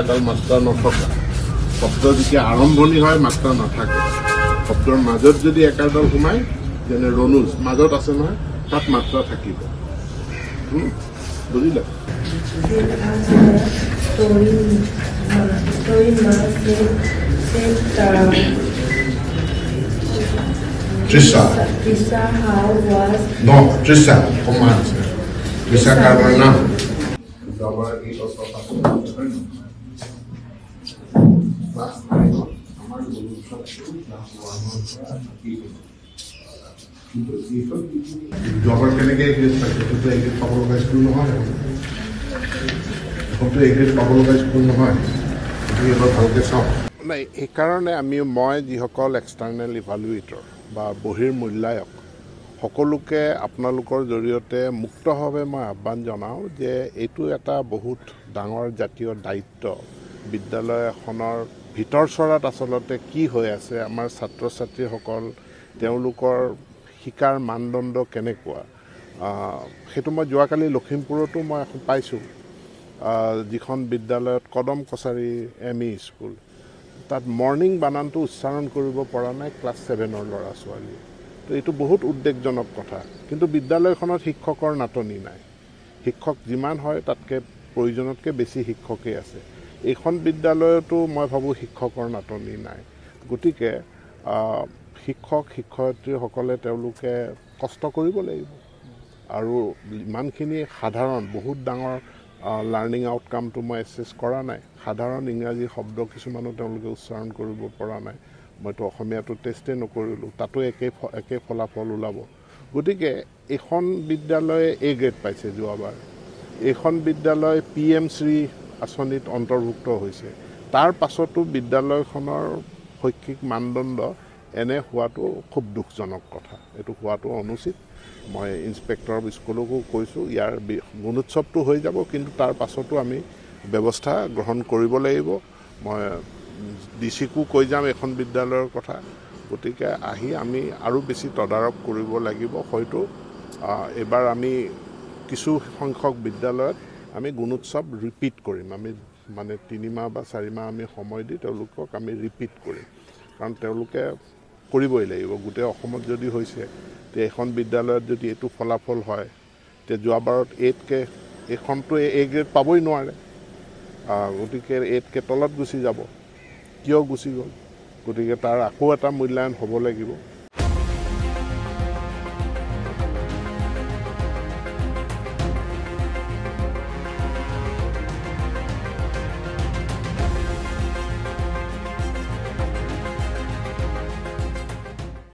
এডাল মাত্ৰা নথকা শব্দ যেতিয়া আৰম্ভণি হয় মাত্ৰা নাথাকে শব্দৰ মাজত যদি একাডাল সোমায় যেনে ৰণুজ মাজত আছে নহয় তাত মাত্ৰা থাকিব বুজিলা Trisha. Trisha, how was? No, Trisha, commands. Trisha Carmona. Jobber কেনেকে এগ্রেড পাইছে তো এগ্রেড পাবল গাইজ স্কুল নহয় এখন তো এগ্রেড পাবল গাইজ স্কুল নহয় তুমি এবাৰ ভালকে চাও নাই এই কাৰণে মই যিসকল এক্সটাৰ্নেল ইভালুৱেটৰ বা বহিৰ মূল্যায়ক সকলোকে আপোনালোকৰ জৰিয়তে মুক্তভাৱে মই আহ্বান জনাওঁ যে এইটো এটা বহুত ডাঙৰ জাতীয় দায়িত্ব বিদ্যালয় এখনৰ ভিতৰ চৰাত আচলতে কি হৈ আছে আমাৰ ছাত্ৰ ছাত্ৰীসকল তেওঁলোকৰ শিকাৰ মানদণ্ড কেনেকুৱা সেইটো মই যোৱাকালি লখিমপুৰতো মই পাইছোঁ যিখন বিদ্যালয়ত কদম কছাৰী এমই স্কুল তাত মৰ্নিং বানানটো উচ্চাৰণ কৰিব পৰা নাই ক্লাছ 7ৰ ল'ৰা ছোৱালী তো এইটো বহুত উদ্বেগজনক কথা কিন্তু বিদ্যালয়খনত শিক্ষকৰ নাটনি নাই শিক্ষক যিমান হয় তাতকৈ প্ৰয়োজনতকৈ বেছি শিক্ষকেই আছে এইখন বিদ্যালয়তো মই ভাবোঁ শিক্ষকৰ নাটনি নাই গতিকে শিক্ষক শিক্ষয়িত্ৰীসকলে তেওঁলোকে কষ্ট কৰিব লাগিব আৰু ইমানখিনি সাধাৰণ বহুত ডাঙৰ লাৰ্নিং আউটকামটো মই এছেছ কৰা নাই সাধাৰণ ইংৰাজী শব্দ কিছুমানো তেওঁলোকে উচ্চাৰণ কৰিব পৰা নাই মইতো অসমীয়াটো টেষ্টেই নকৰিলোঁ তাতো একে ফলাফল ওলাব গতিকে এইখন বিদ্যালয়ে এ গ্ৰেড পাইছে যোৱাবাৰ এইখন বিদ্যালয় PM শ্ৰী আঁচনিত অন্তৰ্ভুক্ত হৈছে তাৰ পাছতো বিদ্যালয়খনৰ শৈক্ষিক মানদণ্ড এনে হোৱাটো খুব দুখজনক কথা এইটো হোৱাটো অনুচিত মই ইন্সপেক্টৰ অফ স্কুলকো কৈছোঁ ইয়াৰ গুণোৎসৱটো হৈ যাব কিন্তু তাৰ পাছতো আমি ব্যৱস্থা গ্ৰহণ কৰিব লাগিব মই ডিচিকো কৈ যাম এখন বিদ্যালয়ৰ কথা গতিকে আহি আমি আৰু বেছি তদাৰক কৰিব লাগিব হয়তো এবাৰ আমি কিছু সংখ্যক বিদ্যালয়ত আমি গুণোৎসৱ ৰিপিট কৰিম আমি মানে 3 মাহ বা 4 মাহ আমি সময় দি তেওঁলোকক আমি ৰিপিট কৰিম কাৰণ তেওঁলোকে কৰিবই লাগিব গোটেই অসমত যদি হৈছে তে এখন বিদ্যালয়ত যদি এইটো ফলাফল হয় তে যোৱাবাৰত 8কে এখনটো এ গ্ৰেড পাবই নোৱাৰে গতিকে 8কে তলত গুচি যাব কিয় গুচি গ'ল গতিকে তাৰ আকৌ এটা মূল্যায়ন হ'ব লাগিব